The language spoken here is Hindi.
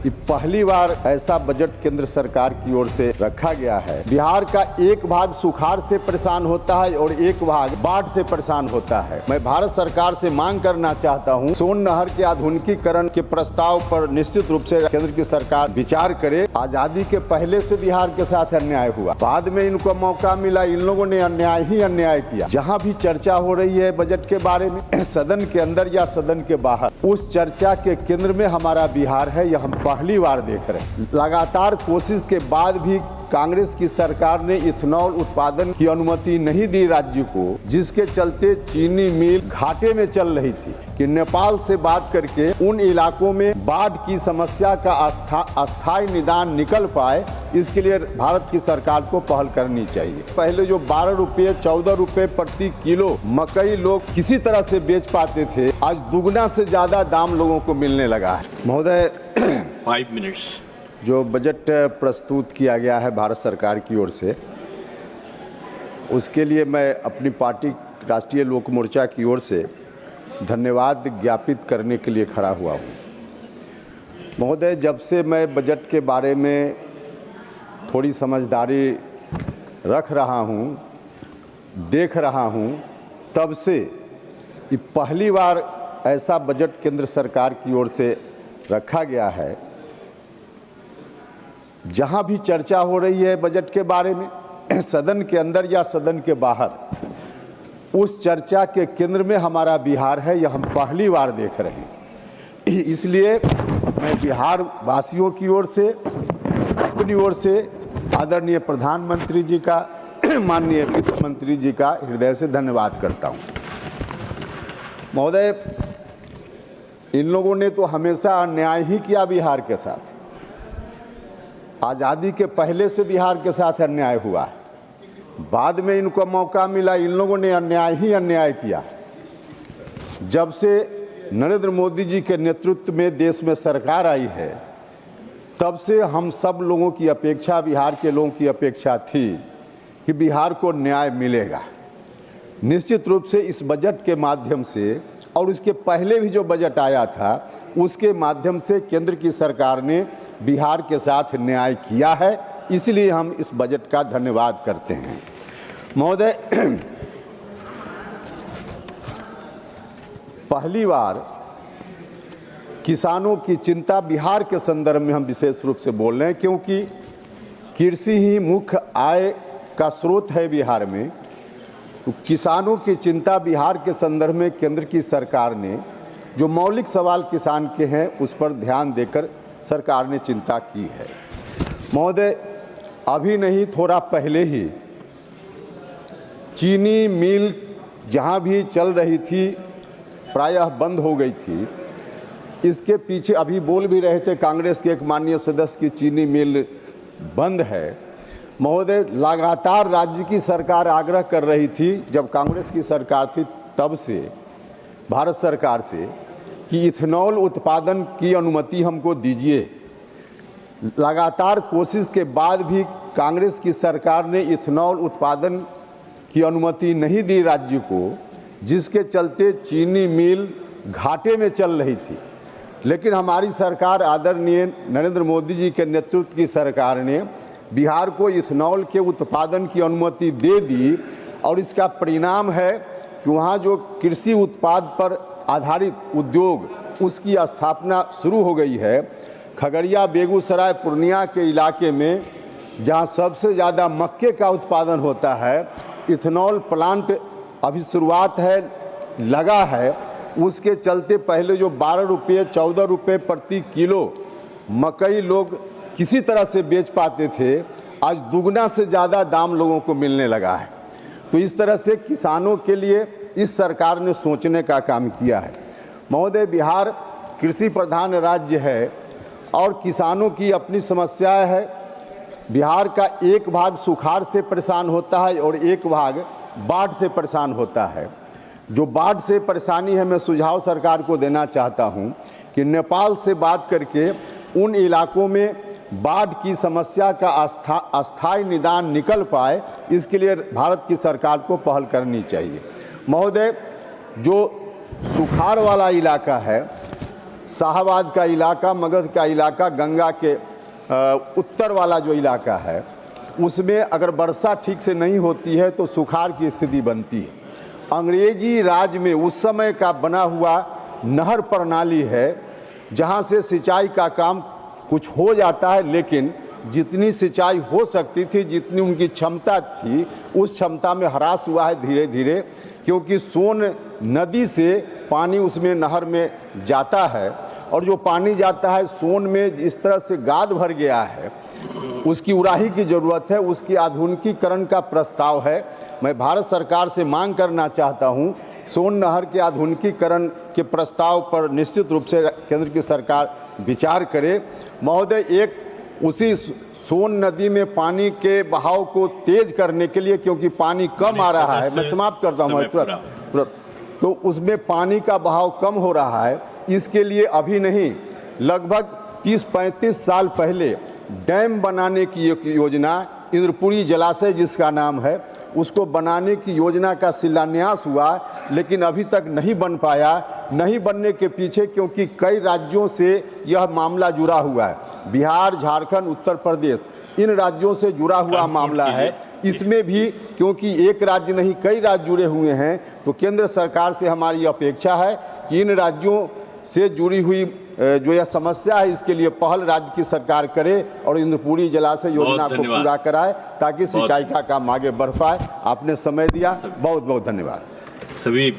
ये पहली बार ऐसा बजट केंद्र सरकार की ओर से रखा गया है। बिहार का एक भाग सुखाड़ से परेशान होता है और एक भाग बाढ़ से परेशान होता है। मैं भारत सरकार से मांग करना चाहता हूं, सोन नहर के आधुनिकीकरण के प्रस्ताव पर निश्चित रूप से केंद्र की सरकार विचार करे। आजादी के पहले से बिहार के साथ अन्याय हुआ, बाद में इनको मौका मिला, इन लोगों ने अन्याय ही अन्याय किया। जहाँ भी चर्चा हो रही है बजट के बारे में, सदन के अंदर या सदन के बाहर, उस चर्चा के केंद्र में हमारा बिहार है। यह हम पहली बार देख रहे हैं। लगातार कोशिश के बाद भी कांग्रेस की सरकार ने इथेनॉल उत्पादन की अनुमति नहीं दी राज्य को, जिसके चलते चीनी मिल घाटे में चल रही थी। कि नेपाल से बात करके उन इलाकों में बाढ़ की समस्या का अस्थायी निदान निकल पाए, इसके लिए भारत की सरकार को पहल करनी चाहिए। पहले जो 12 रुपये 14 रुपये प्रति किलो मकई लोग किसी तरह से बेच पाते थे, आज दुगना से ज्यादा दाम लोगों को मिलने लगा है। महोदय, 5 मिनट्स। जो बजट प्रस्तुत किया गया है भारत सरकार की ओर से, उसके लिए मैं अपनी पार्टी राष्ट्रीय लोक मोर्चा की ओर से धन्यवाद ज्ञापित करने के लिए खड़ा हुआ हूँ। महोदय, जब से मैं बजट के बारे में थोड़ी समझदारी रख रहा हूँ, देख रहा हूँ, तब से ये पहली बार ऐसा बजट केंद्र सरकार की ओर से रखा गया है। जहाँ भी चर्चा हो रही है बजट के बारे में, सदन के अंदर या सदन के बाहर, उस चर्चा के केंद्र में हमारा बिहार है। यह हम पहली बार देख रहे हैं। इसलिए मैं बिहार वासियों की ओर से, अपनी ओर से आदरणीय प्रधानमंत्री जी का, माननीय वित्त मंत्री जी का हृदय से धन्यवाद करता हूं। महोदय, इन लोगों ने तो हमेशा अन्याय ही किया बिहार के साथ। आज़ादी के पहले से बिहार के साथ अन्याय हुआ है, बाद में इनको मौका मिला, इन लोगों ने अन्याय ही अन्याय किया। जब से नरेंद्र मोदी जी के नेतृत्व में देश में सरकार आई है, तब से हम सब लोगों की अपेक्षा, बिहार के लोगों की अपेक्षा थी कि बिहार को न्याय मिलेगा। निश्चित रूप से इस बजट के माध्यम से और इसके पहले भी जो बजट आया था, उसके माध्यम से केंद्र की सरकार ने बिहार के साथ न्याय किया है। इसलिए हम इस बजट का धन्यवाद करते हैं। महोदय, पहली बार किसानों की चिंता बिहार के संदर्भ में हम विशेष रूप से बोल रहे हैं, क्योंकि कृषि ही मुख्य आय का स्रोत है बिहार में। तो किसानों की चिंता बिहार के संदर्भ में केंद्र की सरकार ने, जो मौलिक सवाल किसान के हैं, उस पर ध्यान देकर सरकार ने चिंता की है। महोदय, अभी नहीं, थोड़ा पहले ही चीनी मिल जहां भी चल रही थी प्रायः बंद हो गई थी। इसके पीछे अभी बोल भी रहे थे कांग्रेस के एक माननीय सदस्य की चीनी मिल बंद है। महोदय, लगातार राज्य की सरकार आग्रह कर रही थी, जब कांग्रेस की सरकार थी तब से, भारत सरकार से, कि इथेनॉल उत्पादन की अनुमति हमको दीजिए। लगातार कोशिश के बाद भी कांग्रेस की सरकार ने इथेनॉल उत्पादन की अनुमति नहीं दी राज्य को, जिसके चलते चीनी मिल घाटे में चल रही थी। लेकिन हमारी सरकार, आदरणीय नरेंद्र मोदी जी के नेतृत्व की सरकार ने बिहार को इथेनॉल के उत्पादन की अनुमति दे दी, और इसका परिणाम है कि वहाँ जो कृषि उत्पाद पर आधारित उद्योग, उसकी स्थापना शुरू हो गई है। खगड़िया, बेगूसराय, पूर्णिया के इलाके में, जहाँ सबसे ज़्यादा मक्के का उत्पादन होता है, इथेनॉल प्लांट अभी शुरुआत है, लगा है। उसके चलते पहले जो 12 रुपये 14 रुपये प्रति किलो मकई लोग किसी तरह से बेच पाते थे, आज दुगना से ज़्यादा दाम लोगों को मिलने लगा है। तो इस तरह से किसानों के लिए इस सरकार ने सोचने का काम किया है। महोदय, बिहार कृषि प्रधान राज्य है और किसानों की अपनी समस्याएं है। बिहार का एक भाग सुखाड़ से परेशान होता है और एक भाग बाढ़ से परेशान होता है। जो बाढ़ से परेशानी है, मैं सुझाव सरकार को देना चाहता हूं कि नेपाल से बात करके उन इलाकों में बाढ़ की समस्या का अस्थायी निदान निकल पाए, इसके लिए भारत की सरकार को पहल करनी चाहिए। महोदय, जो सुखाड़ वाला इलाका है, शाहबाद का इलाका, मगध का इलाका, गंगा के उत्तर वाला जो इलाका है, उसमें अगर वर्षा ठीक से नहीं होती है तो सुखाड़ की स्थिति बनती है। अंग्रेजी राज में उस समय का बना हुआ नहर प्रणाली है, जहां से सिंचाई का काम कुछ हो जाता है, लेकिन जितनी सिंचाई हो सकती थी, जितनी उनकी क्षमता थी, उस क्षमता में ह्रास हुआ है धीरे धीरे, क्योंकि सोन नदी से पानी उसमें नहर में जाता है, और जो पानी जाता है सोन में इस तरह से गाद भर गया है, उसकी उड़ाही की ज़रूरत है, उसकी आधुनिकीकरण का प्रस्ताव है। मैं भारत सरकार से मांग करना चाहता हूं, सोन नहर के आधुनिकीकरण के प्रस्ताव पर निश्चित रूप से केंद्र की सरकार विचार करे। महोदय, एक उसी सोन नदी में पानी के बहाव को तेज करने के लिए, क्योंकि पानी कम आ रहा है, मैं समाप्त करता हूँ तुरंत, तो उसमें पानी का बहाव कम हो रहा है, इसके लिए अभी नहीं, लगभग 30-35 साल पहले डैम बनाने की एक योजना, इंद्रपुरी जलाशय जिसका नाम है, उसको बनाने की योजना का शिलान्यास हुआ, लेकिन अभी तक नहीं बन पाया। नहीं बनने के पीछे क्योंकि कई राज्यों से यह मामला जुड़ा हुआ है, बिहार, झारखंड, उत्तर प्रदेश, इन राज्यों से जुड़ा हुआ मामला है। इसमें भी क्योंकि एक राज्य नहीं कई राज्य जुड़े हुए हैं, तो केंद्र सरकार से हमारी अपेक्षा है कि इन राज्यों से जुड़ी हुई जो यह समस्या है, इसके लिए पहल राज्य की सरकार करे और इंद्रपुरी जलाशय योजना को पूरा कराए, ताकि सिंचाई का काम आगे बढ़ पाए। आपने समय दिया, बहुत बहुत धन्यवाद। सभी